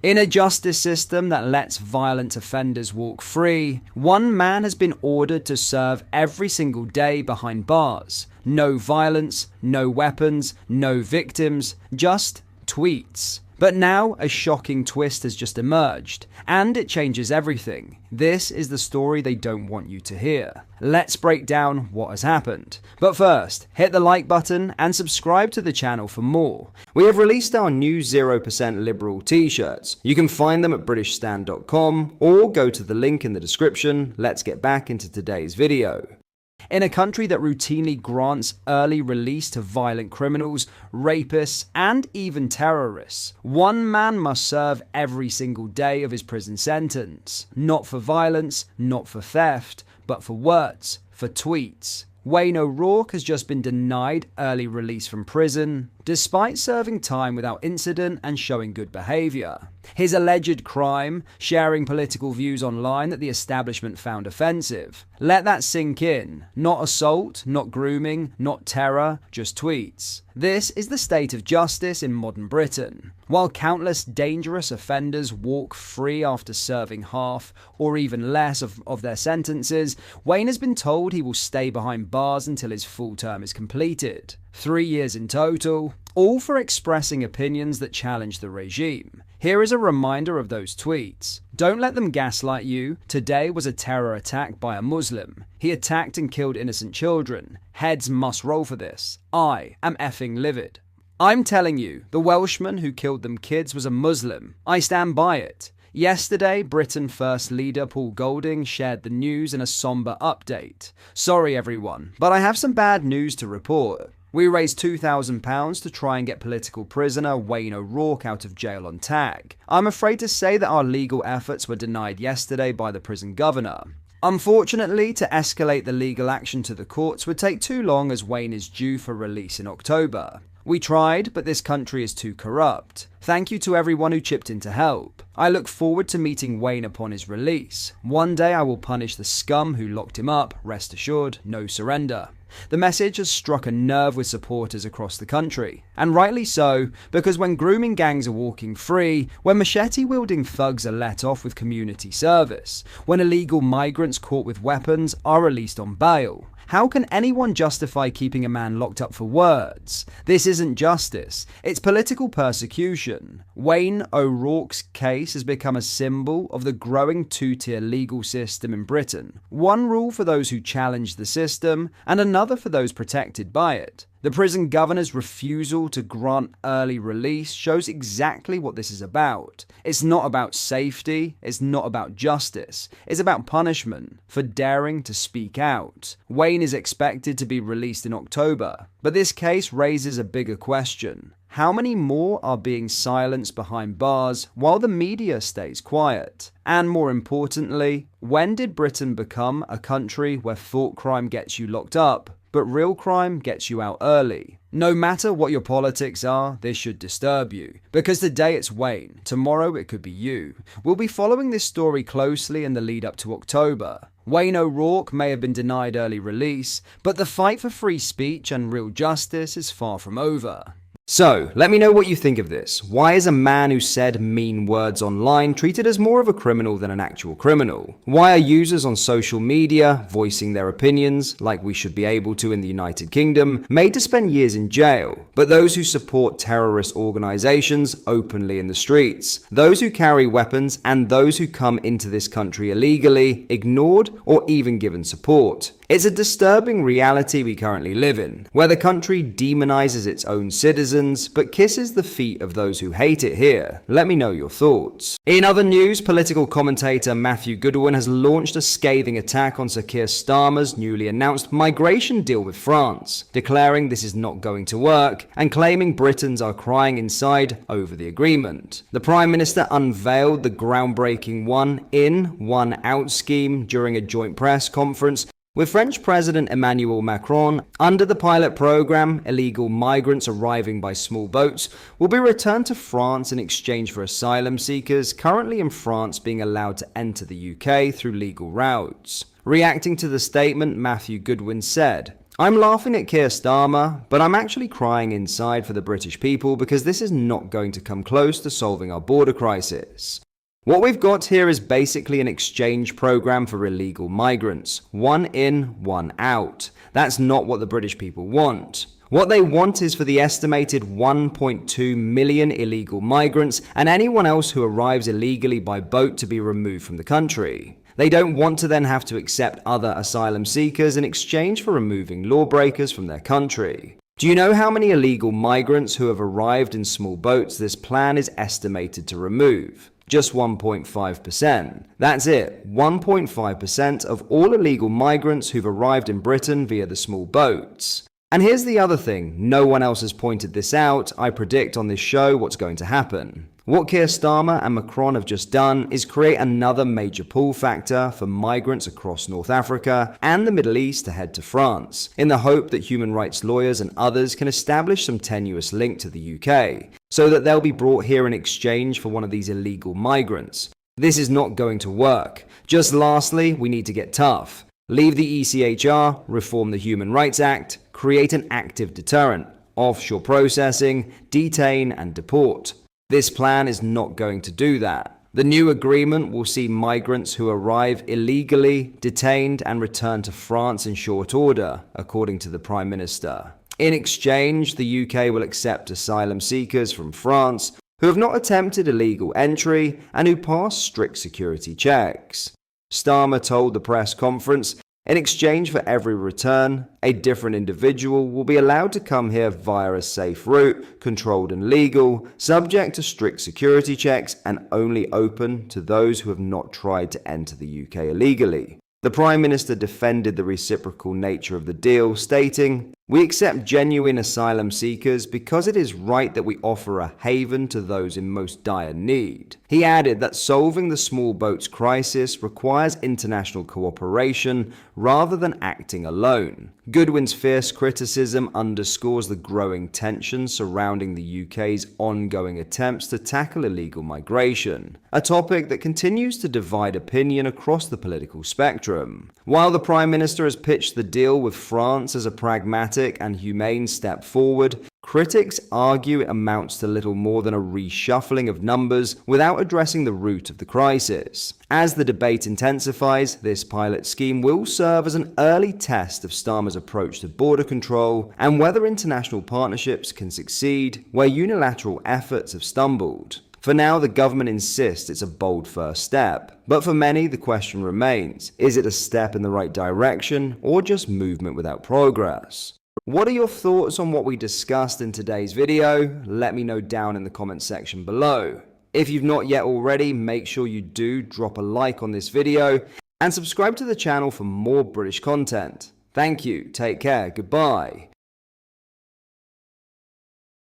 In a justice system that lets violent offenders walk free, one man has been ordered to serve every single day behind bars. No violence, no weapons, no victims, just tweets. But now a shocking twist has just emerged, and it changes everything. This is the story they don't want you to hear. Let's break down what has happened. But first, hit the like button and subscribe to the channel for more. We have released our new 0% Liberal t-shirts. You can find them at britishstand.com or go to the link in the description. Let's get back into today's video. In a country that routinely grants early release to violent criminals, rapists, and even terrorists, one man must serve every single day of his prison sentence. Not for violence, not for theft, but for words, for tweets. Wayne O'Rourke has just been denied early release from prison, despite serving time without incident and showing good behaviour. His alleged crime, sharing political views online that the establishment found offensive. Let that sink in. Not assault, not grooming, not terror, just tweets. This is the state of justice in modern Britain. While countless dangerous offenders walk free after serving half or even less of their sentences, Wayne has been told he will stay behind bars until his full term is completed. 3 years in total, all for expressing opinions that challenge the regime. Here is a reminder of those tweets. Don't let them gaslight you. Today was a terror attack by a Muslim. He attacked and killed innocent children. Heads must roll for this. I am effing livid. I'm telling you, the Welshman who killed them kids was a Muslim. I stand by it. Yesterday, Britain First leader Paul Golding shared the news in a somber update. Sorry everyone, but I have some bad news to report. We raised £2,000 to try and get political prisoner Wayne O'Rourke out of jail on tag. I'm afraid to say that our legal efforts were denied yesterday by the prison governor. Unfortunately, to escalate the legal action to the courts would take too long, as Wayne is due for release in October. We tried, but this country is too corrupt. Thank you to everyone who chipped in to help. I look forward to meeting Wayne upon his release. One day I will punish the scum who locked him up. Rest assured, no surrender. The message has struck a nerve with supporters across the country. And rightly so, because when grooming gangs are walking free, when machete-wielding thugs are let off with community service, when illegal migrants caught with weapons are released on bail, how can anyone justify keeping a man locked up for words? This isn't justice, it's political persecution. Wayne O'Rourke's case has become a symbol of the growing two-tier legal system in Britain. One rule for those who challenge the system, and another for those protected by it. The prison governor's refusal to grant early release shows exactly what this is about. It's not about safety, it's not about justice, it's about punishment for daring to speak out. Wayne is expected to be released in October, but this case raises a bigger question. How many more are being silenced behind bars while the media stays quiet? And more importantly, when did Britain become a country where thought crime gets you locked up, but real crime gets you out early? No matter what your politics are, this should disturb you. Because today it's Wayne, tomorrow it could be you. We'll be following this story closely in the lead up to October. Wayne O'Rourke may have been denied early release, but the fight for free speech and real justice is far from over. So, let me know what you think of this. Why is a man who said mean words online treated as more of a criminal than an actual criminal? Why are users on social media, voicing their opinions, like we should be able to in the United Kingdom, made to spend years in jail, but those who support terrorist organizations openly in the streets, those who carry weapons, and those who come into this country illegally, ignored or even given support? It's a disturbing reality we currently live in, where the country demonizes its own citizens, but kisses the feet of those who hate it here. Let me know your thoughts. In other news, political commentator Matthew Goodwin has launched a scathing attack on Sir Keir Starmer's newly announced migration deal with France, declaring this is not going to work, and claiming Britons are crying inside over the agreement. The Prime Minister unveiled the groundbreaking one-in, one-out scheme during a joint press conference with French President Emmanuel Macron. Under the pilot program, illegal migrants arriving by small boats will be returned to France in exchange for asylum seekers currently in France being allowed to enter the UK through legal routes. Reacting to the statement, Matthew Goodwin said, I'm laughing at Keir Starmer, but I'm actually crying inside for the British people because this is not going to come close to solving our border crisis. What we've got here is basically an exchange program for illegal migrants. One in, one out. That's not what the British people want. What they want is for the estimated 1.2 million illegal migrants and anyone else who arrives illegally by boat to be removed from the country. They don't want to then have to accept other asylum seekers in exchange for removing lawbreakers from their country. Do you know how many illegal migrants who have arrived in small boats this plan is estimated to remove? Just 1.5%. That's it, 1.5% of all illegal migrants who've arrived in Britain via the small boats. And here's the other thing, no one else has pointed this out. I predict on this show what's going to happen. What Keir Starmer and Macron have just done is create another major pull factor for migrants across North Africa and the Middle East to head to France, in the hope that human rights lawyers and others can establish some tenuous link to the UK, so that they'll be brought here in exchange for one of these illegal migrants. This is not going to work. Just lastly, we need to get tough. Leave the ECHR, reform the Human Rights Act, create an active deterrent, offshore processing, detain and deport. This plan is not going to do that. The new agreement will see migrants who arrive illegally detained and returned to France in short order, according to the Prime Minister. In exchange, the UK will accept asylum seekers from France who have not attempted illegal entry and who pass strict security checks. Starmer told the press conference, in exchange for every return, a different individual will be allowed to come here via a safe route, controlled and legal, subject to strict security checks and only open to those who have not tried to enter the UK illegally. The Prime Minister defended the reciprocal nature of the deal, stating, "We accept genuine asylum seekers because it is right that we offer a haven to those in most dire need." He added that solving the small boats crisis requires international cooperation rather than acting alone. Goodwin's fierce criticism underscores the growing tension surrounding the UK's ongoing attempts to tackle illegal migration, a topic that continues to divide opinion across the political spectrum. While the Prime Minister has pitched the deal with France as a pragmatic and humane step forward, critics argue it amounts to little more than a reshuffling of numbers without addressing the root of the crisis. As the debate intensifies, this pilot scheme will serve as an early test of Starmer's approach to border control and whether international partnerships can succeed where unilateral efforts have stumbled. For now, the government insists it's a bold first step. But for many, the question remains, is it a step in the right direction or just movement without progress? What are your thoughts on what we discussed in today's video? Let me know down in the comments section below. If you've not yet already, make sure you do drop a like on this video and subscribe to the channel for more British content. Thank you, take care, goodbye.